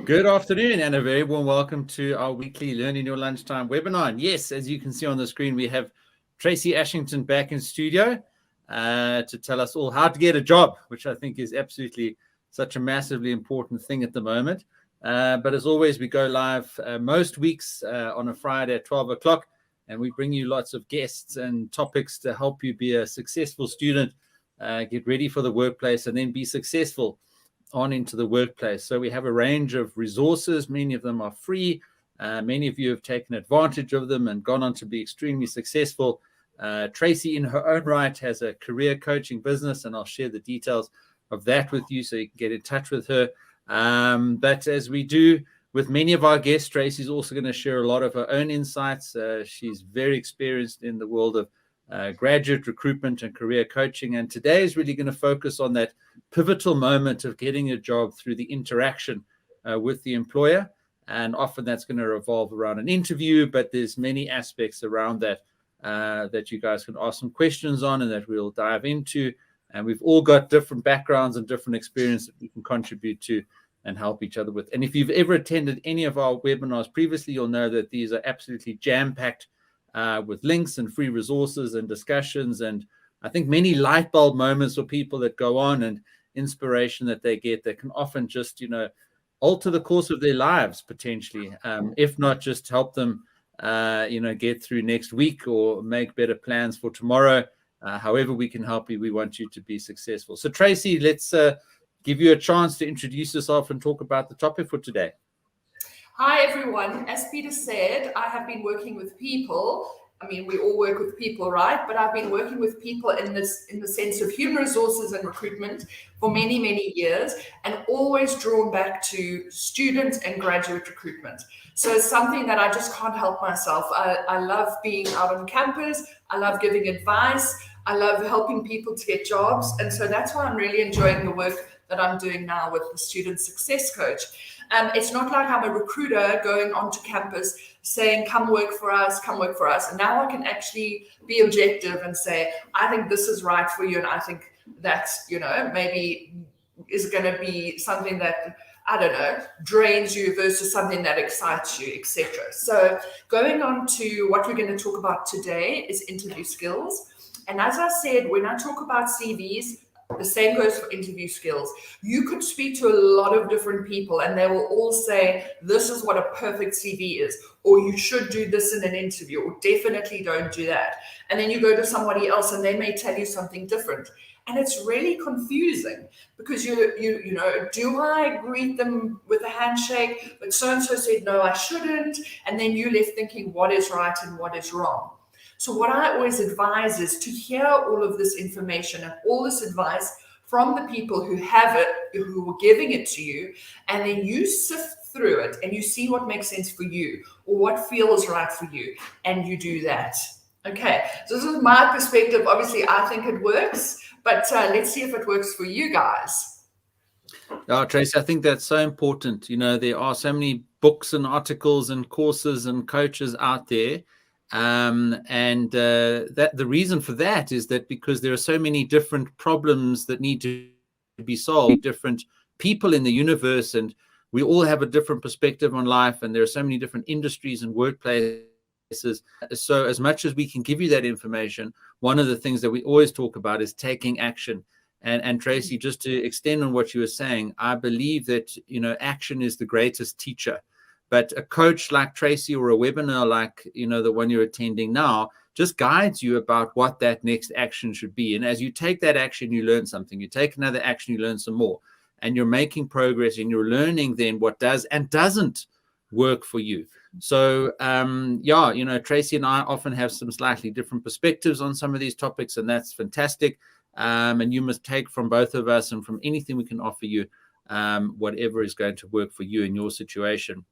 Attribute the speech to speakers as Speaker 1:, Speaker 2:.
Speaker 1: Good afternoon and a very warm welcome to our weekly Learn in Your Lunchtime webinar. And yes, as you can see on the screen, we have Tracy Ashington back in studio to tell us all how to get a job, which I think is absolutely such a massively important thing at the moment. But as always, we go live most weeks on a Friday at 12 o'clock, and we bring you lots of guests and topics to help you be a successful student, get ready for the workplace, and then be successful on into the workplace. So we have a range of resources. Many of them are free. Many of you have taken advantage of them and gone on to be extremely successful. Tracy, in her own right, has a career coaching business, and I'll share the details of that with you so you can get in touch with her. But as we do with many of our guests, Tracy's also going to share a lot of her own insights. She's very experienced in the world of graduate recruitment and career coaching. And today is really going to focus on that pivotal moment of getting a job through the interaction with the employer. And often that's going to revolve around an interview, but there's many aspects around that that you guys can ask some questions on and that we'll dive into. And we've all got different backgrounds and different experience that we can contribute to and help each other with. And if you've ever attended any of our webinars previously, you'll know that these are absolutely jam-packed with links and free resources and discussions. And I think many light bulb moments for people that go on and inspiration that they get that can often just, alter the course of their lives potentially, if not just help them, get through next week or make better plans for tomorrow. However we can help you, we want you to be successful. So Tracy, let's give you a chance to introduce yourself and talk about the topic for today.
Speaker 2: Hi, everyone. As Peter said, I have been working with people. I mean, we all work with people, right? But I've been working with people in the sense of human resources and recruitment for many, many years, and always drawn back to student and graduate recruitment. So it's something that I just can't help myself. I love being out on campus. I love giving advice. I love helping people to get jobs. And so that's why I'm really enjoying the work that I'm doing now with the Student Success Coach. It's not like I'm a recruiter going onto campus saying, come work for us, come work for us. And now I can actually be objective and say, I think this is right for you. And I think that's, maybe is going to be something that, I don't know, drains you versus something that excites you, etc. So going on to what we're going to talk about today is interview skills. And as I said, when I talk about CVs, the same goes for interview skills. You could speak to a lot of different people and they will all say, this is what a perfect CV is, or you should do this in an interview, or definitely don't do that. And then you go to somebody else and they may tell you something different. And it's really confusing because do I greet them with a handshake? But so-and-so said, no, I shouldn't. And then you left thinking what is right and what is wrong. So what I always advise is to hear all of this information and all this advice from the people who have it, who are giving it to you, and then you sift through it and you see what makes sense for you or what feels right for you, and you do that. Okay, so this is my perspective. Obviously, I think it works, but let's see if it works for you guys.
Speaker 1: Tracy, I think that's so important. There are so many books and articles and courses and coaches out there. That the reason for that is that because there are so many different problems that need to be solved, different people in the universe, and we all have a different perspective on life, and there are so many different industries and workplaces. So as much as we can give you that information, one of the things that we always talk about is taking action. And Tracy, just to extend on what you were saying, I believe that, action is the greatest teacher. But a coach like Tracy or a webinar like, the one you're attending now, just guides you about what that next action should be. And as you take that action, you learn something. You take another action, you learn some more. And you're making progress and you're learning then what does and doesn't work for you. So, Tracy and I often have some slightly different perspectives on some of these topics, and that's fantastic. And you must take from both of us and from anything we can offer you, whatever is going to work for you in your situation.